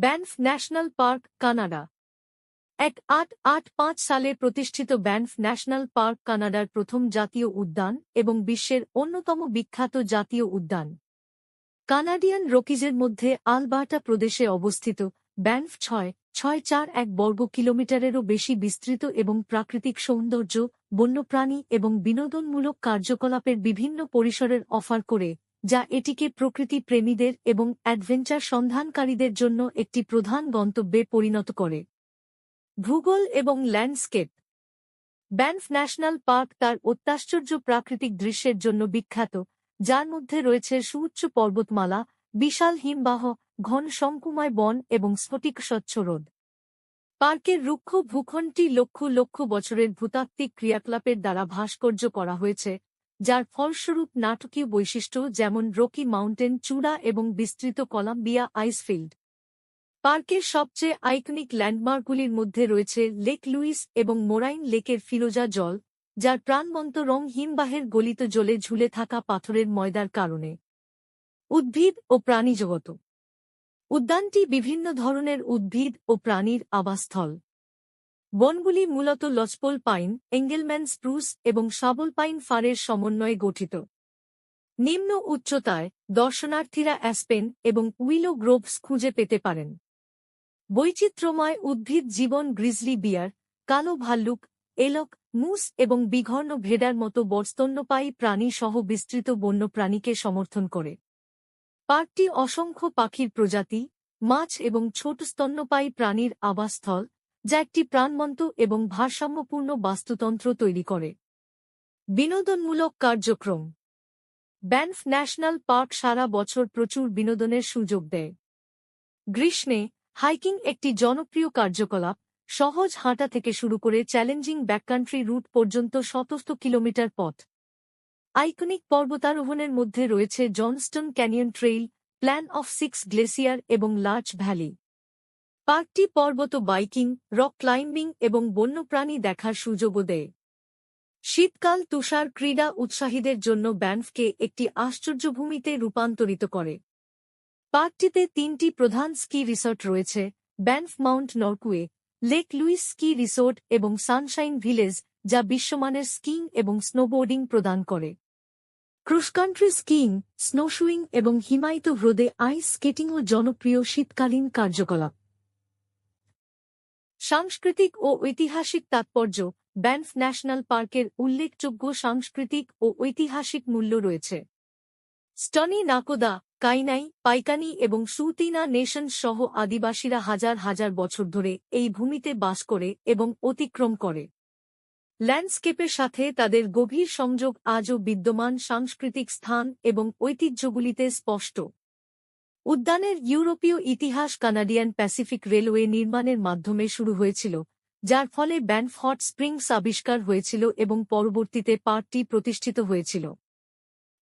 Banff national park, Canada. 1885 সালে প্রতিষ্ঠিত Banff national park কানাডার প্রথম জাতীয় উদ্যান এবং বিশ্বের অন্যতম বিখ্যাত জাতীয় উদ্যান। কানাডিয়ান রকিজের মধ্যে আলবার্টা প্রদেশে অবস্থিত, ব্যানফ 6.641 বর্গ কিলোমিটারেরও বেশি বিস্তৃত এবং প্রাকৃতিক সৌন্দর্য, বন্যপ্রাণী এবং বিনোদনমূলক কার্যকলাপের বিভিন্ন পরিসরের অফার করে, যা এটিকে প্রকৃতি প্রেমীদের এবং অ্যাডভেঞ্চার সন্ধানকারীদের জন্য একটি প্রধান গন্তব্যে পরিণত করে। ভূগোল এবং ল্যান্ডস্কেপ। ব্যানফ ন্যাশনাল পার্ক তার অত্যাশ্চর্য প্রাকৃতিক দৃশ্যের জন্য বিখ্যাত, যার মধ্যে রয়েছে সুউচ্চ পর্বতমালা, বিশাল হিমবাহ, ঘন শঙ্কুময় বন এবং স্ফটিক স্বচ্ছ হ্রদ। পার্কের রুক্ষ ভূখণ্ডটি লক্ষ লক্ষ বছরের ভূতাত্ত্বিক ক্রিয়াকলাপের দ্বারা ভাস্কর্য করা হয়েছে, যার ফলস্বরূপ নাটকীয় বৈশিষ্ট্য যেমন রকি মাউন্টেন চূড়া এবং বিস্তৃত কলাম্বিয়া আইসফিল্ড। পার্কের সবচেয়ে আইকনিক ল্যান্ডমার্কগুলির মধ্যে রয়েছে লেক লুইস এবং মোরাইন লেকের ফিরোজা জল, যার প্রাণবন্ত রং হিমবাহের গলিত জলে ঝুলে থাকা পাথরের ময়দার কারণে। উদ্ভিদ ও প্রাণীজগৎ। উদ্যানটি বিভিন্ন ধরনের উদ্ভিদ ও প্রাণীর আবাসস্থল। বনগুলি মূলত লজপোল পাইন, এঙ্গেলম্যান স্প্রুস এবং শাবল পাইন ফারের সমন্বয়ে গঠিত। নিম্ন উচ্চতায়, দর্শনার্থীরা অ্যাসপেন এবং উইলো গ্রোভস খুঁজে পেতে পারেন। বৈচিত্র্যময় উদ্ভিদ জীবন গ্রিজলি বিয়ার, কালো ভাল্লুক, এলক, মুস এবং বিঘর্ণ ভেড়ার মতো স্তন্যপায়ী প্রাণী সহ বিস্তৃত বন্যপ্রাণীকে সমর্থন করে। পার্কটি অসংখ্য পাখির প্রজাতি, মাছ এবং ছোট স্তন্যপায়ী প্রাণীর আবাসস্থল, যা একটি প্রাণবন্ত এবং ভারসাম্যপূর্ণ বাস্তুতন্ত্র তৈরি করে। বিনোদনমূলক কার্যক্রম। ব্যানফ ন্যাশনাল পার্ক সারা বছর প্রচুর বিনোদনের সুযোগ দেয়। গ্রীষ্মে, হাইকিং একটি জনপ্রিয় কার্যকলাপ, সহজ হাঁটা থেকে শুরু করে চ্যালেঞ্জিং ব্যাককান্ট্রি রুট পর্যন্ত শত কিলোমিটার পথ। আইকনিক পর্বতারোহণের মধ্যে রয়েছে Johnston canyon trail, plan of 6 glacier এবং লার্চ ভ্যালি। পার্কটি পর্বত বাইকিং, রক ক্লাইম্বিং এবং বন্যপ্রাণী দেখার সুযোগও দেয়। শীতকাল তুষার ক্রীড়া উৎসাহীদের জন্য ব্যানফকে একটি আশ্চর্যভূমিতে রূপান্তরিত করে। পার্কটিতে 3টি প্রধান স্কি রিসর্ট রয়েছে: Banff Mount Norquay, Lake Louise ski resort এবং সানশাইন ভিলেজ, যা বিশ্বমানের স্কিইং এবং স্নোবোর্ডিং প্রদান করে। ক্রসকান্ট্রি স্কিইং, স্নোশুইং এবং হিমায়িত হ্রদে আইস স্কেটিংও জনপ্রিয় শীতকালীন কার্যকলাপ। সাংস্কৃতিক ও ঐতিহাসিক তাৎপর্য। ব্যানফ ন্যাশনাল পার্কের উল্লেখযোগ্য সাংস্কৃতিক ও ঐতিহাসিক মূল্য রয়েছে। স্টনি নাকোদা, কাইনাই, পাইকানি এবং সুতিনা নেশন সহ আদিবাসীরা হাজার হাজার বছর ধরে এই ভূমিতে বাস করে এবং অতিক্রম করে। ল্যান্ডস্কেপের সাথে তাদের গভীর সংযোগ আজও বিদ্যমান সাংস্কৃতিক স্থান এবং ঐতিহ্যগুলিতে স্পষ্ট। উদ্যানের ইউরোপীয় ইতিহাস কানাডিয়ান প্যাসিফিক রেলওয়ে নির্মাণের মাধ্যমে শুরু হয়েছিল, যার ফলে ব্যানফ হট স্প্রিংস আবিষ্কার হয়েছিল এবং পরবর্তীতে পার্কটি প্রতিষ্ঠিত হয়েছিল।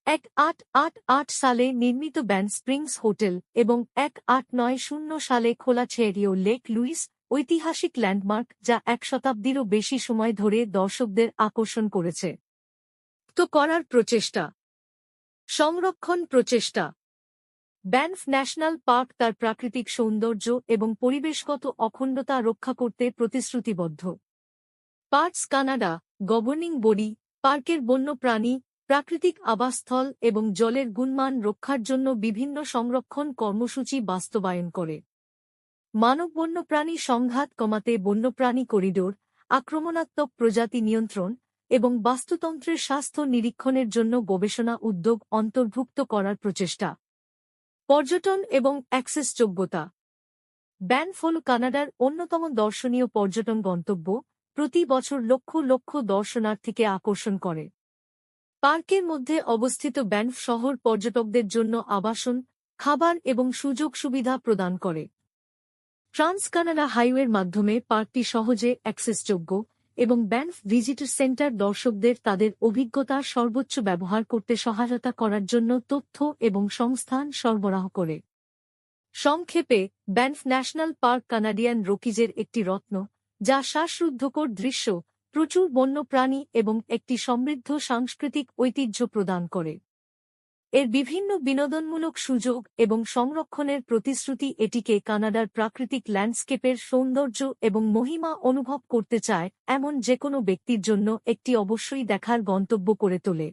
1888 সালে নির্মিত ব্যানফ স্প্রিংস হোটেল এবং 1890 সালে খোলা চেরিও লেক লুইস ঐতিহাসিক ল্যান্ডমার্ক, যা 1 শতাব্দীরও বেশি সময় ধরে দর্শকদের আকর্ষণ করেছে। করার প্রচেষ্টা। সংরক্ষণ প্রচেষ্টা। ব্যানফ ন্যাশনাল পার্ক তার প্রাকৃতিক সৌন্দর্য এবং পরিবেশগত অখণ্ডতা রক্ষা করতে প্রতিশ্রুতিবদ্ধ। পার্কস কানাডা গভর্নিং বডি পার্কের বন্যপ্রাণী, প্রাকৃতিক আবাসস্থল এবং জলের গুণমান রক্ষার জন্য বিভিন্ন সংরক্ষণ কর্মসূচি বাস্তবায়ন করে। মানব বন্যপ্রাণী সংঘাত কমাতে বন্যপ্রাণী করিডোর, আক্রমণাত্মক প্রজাতি নিয়ন্ত্রণ এবং বাস্তুতন্ত্রের স্বাস্থ্য নিরীক্ষণের জন্য গবেষণা উদ্যোগ অন্তর্ভুক্ত করার প্রচেষ্টা। পর্যটন এবং অ্যাক্সেসযোগ্যতা। ব্যানফ হল কানাডার অন্যতম দর্শনীয় পর্যটন গন্তব্য, প্রতি বছর লক্ষ লক্ষ দর্শনার্থীকে আকর্ষণ করে। পার্কের মধ্যে অবস্থিত ব্যানফ শহর পর্যটকদের জন্য আবাসন, খাবার এবং সুযোগ সুবিধা প্রদান করে। ট্রান্স কানাডা হাইওয়ের মাধ্যমে পার্কটি সহজে অ্যাক্সেসযোগ্য এবং ব্যানফ ভিজিটর সেন্টার দর্শকদের তাদের অভিজ্ঞতার সর্বোচ্চ ব্যবহার করতে সহায়তা করার জন্য তথ্য এবং সংস্থান সরবরাহ করে। সংক্ষেপে, ব্যানফ ন্যাশনাল পার্ক কানাডিয়ান রকিজের একটি রত্ন, যা শ্বাসরুদ্ধকর দৃশ্য, প্রচুর বন্যপ্রাণী এবং একটি সমৃদ্ধ সাংস্কৃতিক ঐতিহ্য প্রদান করে। এর বিভিন্ন বিনোদনমূলক সুযোগ এবং সংরক্ষণের প্রতিশ্রুতি এটিকে কানাডার প্রাকৃতিক ল্যান্ডস্কেপের সৌন্দর্য এবং মহিমা অনুভব করতে চায় এমন যেকোনো ব্যক্তির জন্য একটি অবশ্যই দেখার গন্তব্য করে তোলে।